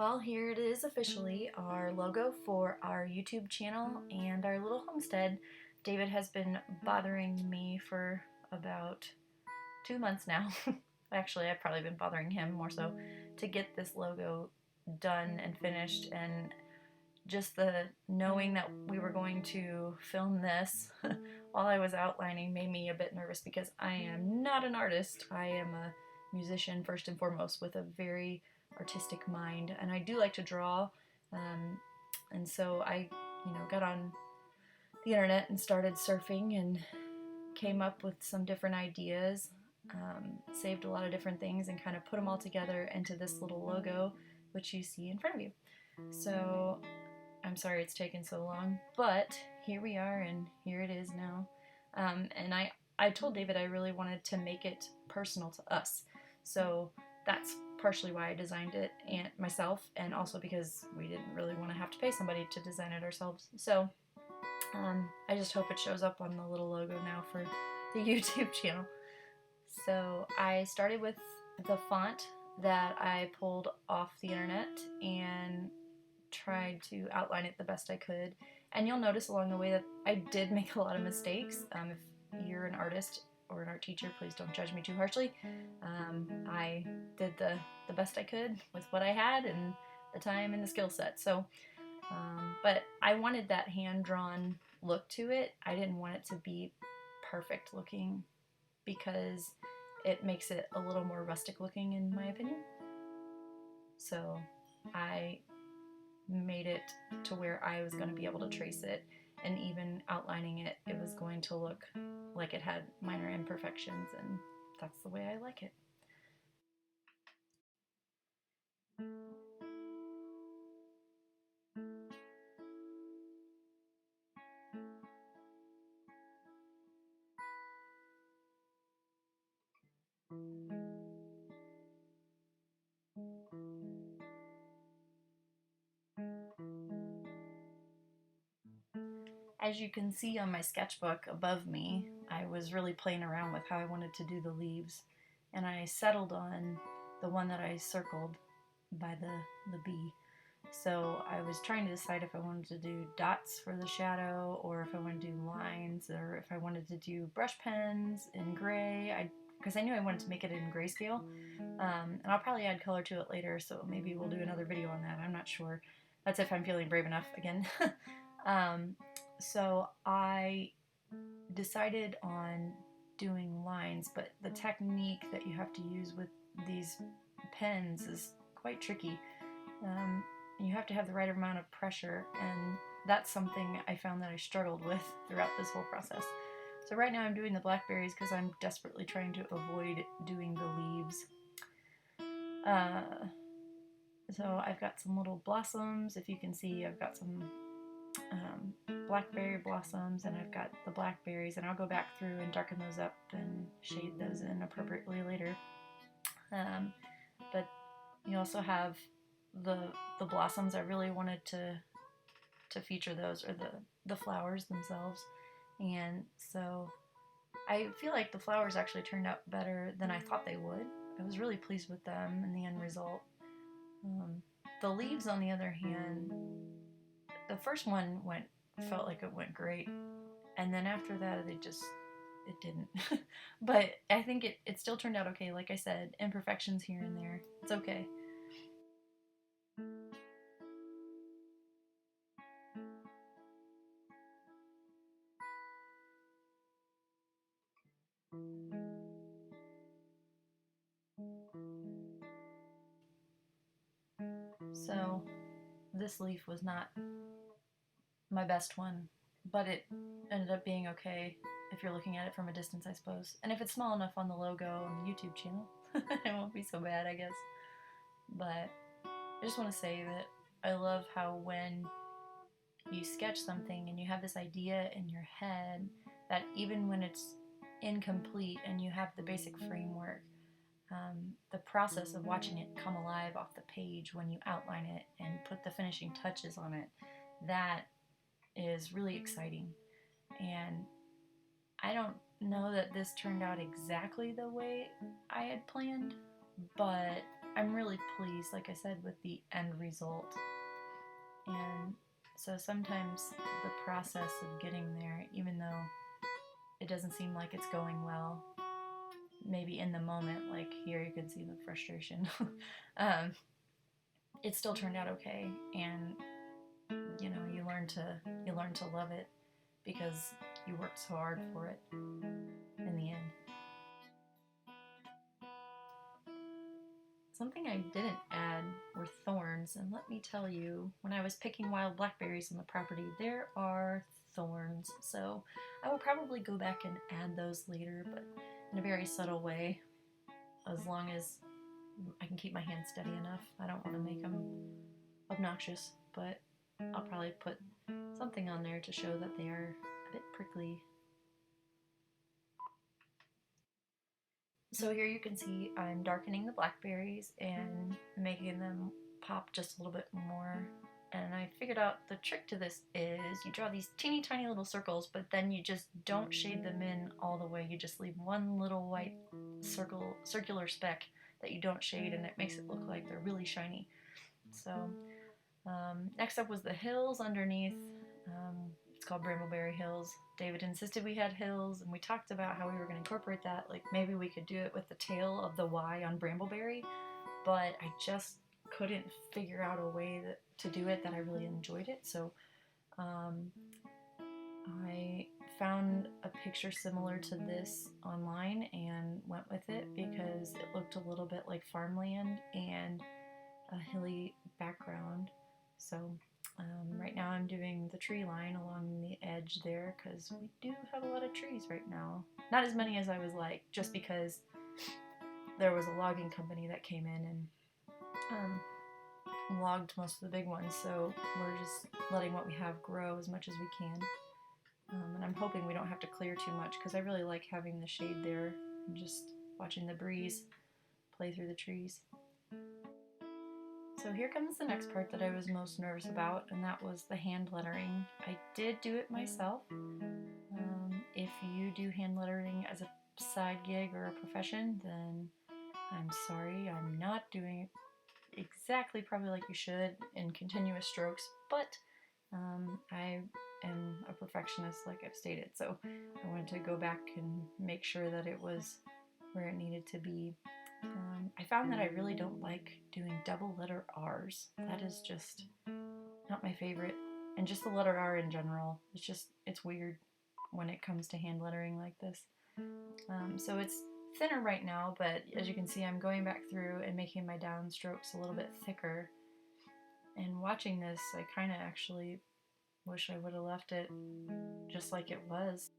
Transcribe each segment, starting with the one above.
Well, here it is officially, our logo for our YouTube channel and our little homestead. David has been bothering me for about 2 months now. Actually, I've probably been bothering him more so to get this logo done and finished, and just the knowing that we were going to film this while I was outlining made me a bit nervous because I am not an artist. I am a musician first and foremost with a very artistic mind, and I do like to draw, and so I got on the internet and started surfing and came up with some different ideas, saved a lot of different things, and kind of put them all together into this little logo which you see in front of you. So I'm sorry it's taken so long, but here we are, and here it is now. And I told David I really wanted to make it personal to us, so that's partially why I designed it and myself, and also because we didn't really want to have to pay somebody to design it ourselves. So I just hope it shows up on the little logo now for the YouTube channel. So I started with the font that I pulled off the internet and tried to outline it the best I could. And you'll notice along the way that I did make a lot of mistakes. If you're an artist or an art teacher, please don't judge me too harshly. I did the best I could with what I had and the time and the skill set. So, but I wanted that hand-drawn look to it. I didn't want it to be perfect looking because it makes it a little more rustic looking in my opinion. So I made it to where I was going to be able to trace it, and even outlining it, it was going to look like it had minor imperfections, and that's the way I like it. As you can see on my sketchbook above me, I was really playing around with how I wanted to do the leaves, and I settled on the one that I circled by the bee. So I was trying to decide if I wanted to do dots for the shadow, or if I wanted to do lines, or if I wanted to do brush pens in gray, because I knew I wanted to make it in grayscale. And I'll probably add color to it later, so maybe we'll do another video on that. I'm not sure. That's if I'm feeling brave enough again. So I decided on doing lines, but the technique that you have to use with these pens is quite tricky. You have to have the right amount of pressure, and that's something I found that I struggled with throughout this whole process. So right now I'm doing the blackberries because I'm desperately trying to avoid doing the leaves. So I've got some little blossoms. If you can see, I've got some blackberry blossoms, and I've got the blackberries, and I'll go back through and darken those up and shade those in appropriately later. But you also have the blossoms. I really wanted to feature those, or the flowers themselves, and so I feel like the flowers actually turned out better than I thought they would. I was really pleased with them and the end result. The leaves, on the other hand, the first one felt like it went great, and then after that it didn't. But I think it still turned out okay. Like I said, imperfections here and there. It's okay. So this leaf was not my best one, but it ended up being okay if you're looking at it from a distance, I suppose. And if it's small enough on the logo on the YouTube channel, it won't be so bad, I guess. But I just want to say that I love how when you sketch something and you have this idea in your head, that even when it's incomplete and you have the basic framework, the process of watching it come alive off the page when you outline it and put the finishing touches on it, that is really exciting. And I don't know that this turned out exactly the way I had planned, but I'm really pleased, like I said, with the end result. And so sometimes the process of getting there, even though it doesn't seem like it's going well, maybe in the moment, like here you can see the frustration, it still turned out okay. And you know, you learn to love it because you worked so hard for it in the end. Something I didn't add were thorns, and let me tell you, when I was picking wild blackberries on the property, there are thorns. So I will probably go back and add those later, but in a very subtle way, as long as I can keep my hands steady enough. I don't want to make them obnoxious, but I'll probably put something on there to show that they are a bit prickly. So here you can see I'm darkening the blackberries and making them pop just a little bit more. And I figured out the trick to this is you draw these teeny tiny little circles, but then you just don't shade them in all the way. You just leave one little white circular speck that you don't shade, and it makes it look like they're really shiny. So next up was the hills underneath. It's called Brambleberry Hills. David insisted we had hills, and we talked about how we were going to incorporate that. Like maybe we could do it with the tail of the Y on Brambleberry, but I just couldn't figure out a way to do it that I really enjoyed it. So I found a picture similar to this online and went with it because it looked a little bit like farmland and a hilly background. So right now I'm doing the tree line along the edge there because we do have a lot of trees right now. Not as many as I was like, just because there was a logging company that came in and logged most of the big ones, so we're just letting what we have grow as much as we can. And I'm hoping we don't have to clear too much because I really like having the shade there and just watching the breeze play through the trees. So here comes the next part that I was most nervous about, and that was the hand lettering. I did do it myself. If you do hand lettering as a side gig or a profession, then I'm sorry, I'm not doing it exactly probably like you should in continuous strokes, but I am a perfectionist like I've stated, so I wanted to go back and make sure that it was where it needed to be. I found that I really don't like doing double letter R's. That is just not my favorite. And just the letter R in general. It's weird when it comes to hand lettering like this. So it's thinner right now, but as you can see, I'm going back through and making my downstrokes a little bit thicker. And watching this, I kind of actually wish I would have left it just like it was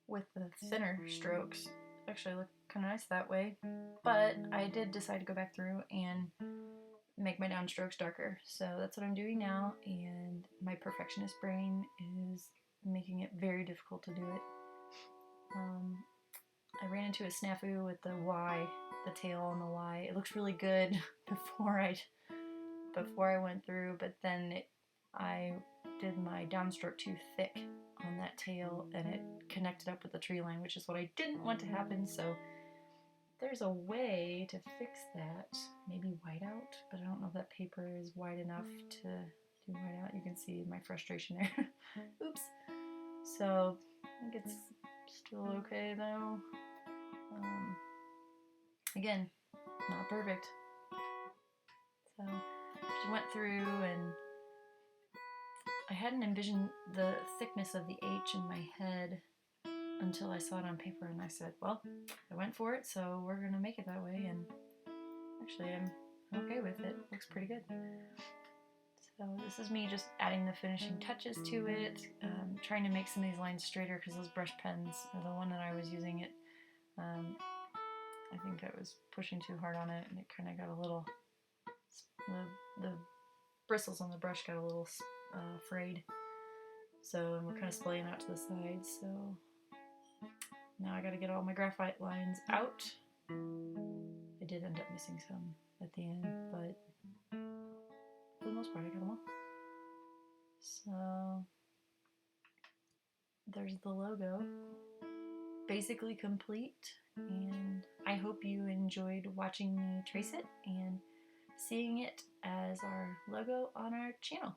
with the thinner strokes. Actually look kind of nice that way, but I did decide to go back through and make my downstrokes darker, so that's what I'm doing now, and my perfectionist brain is making it very difficult to do it. I ran into a snafu with the Y, the tail on the Y. It looks really good before I went through, but then I did my downstroke too thick on that tail and it connected up with the tree line, which is what I didn't want to happen. So there's a way to fix that, maybe white out, but I don't know if that paper is wide enough to do white out. You can see my frustration there. Oops. So I think it's still okay though. Again, not perfect. So just went through and I hadn't envisioned the thickness of the H in my head until I saw it on paper, and I said, well, I went for it, so we're going to make it that way, and actually I'm okay with it. Looks pretty good. So this is me just adding the finishing touches to it, trying to make some of these lines straighter because those brush pens, or the one that I was using, I think I was pushing too hard on it, and it kind of got a little, the bristles on the brush got a little frayed. So, and we're kind of splaying out to the sides, so now I gotta get all my graphite lines out. I did end up missing some at the end, but for the most part I got them all. So, there's the logo. Basically complete, and I hope you enjoyed watching me trace it, and seeing it as our logo on our channel.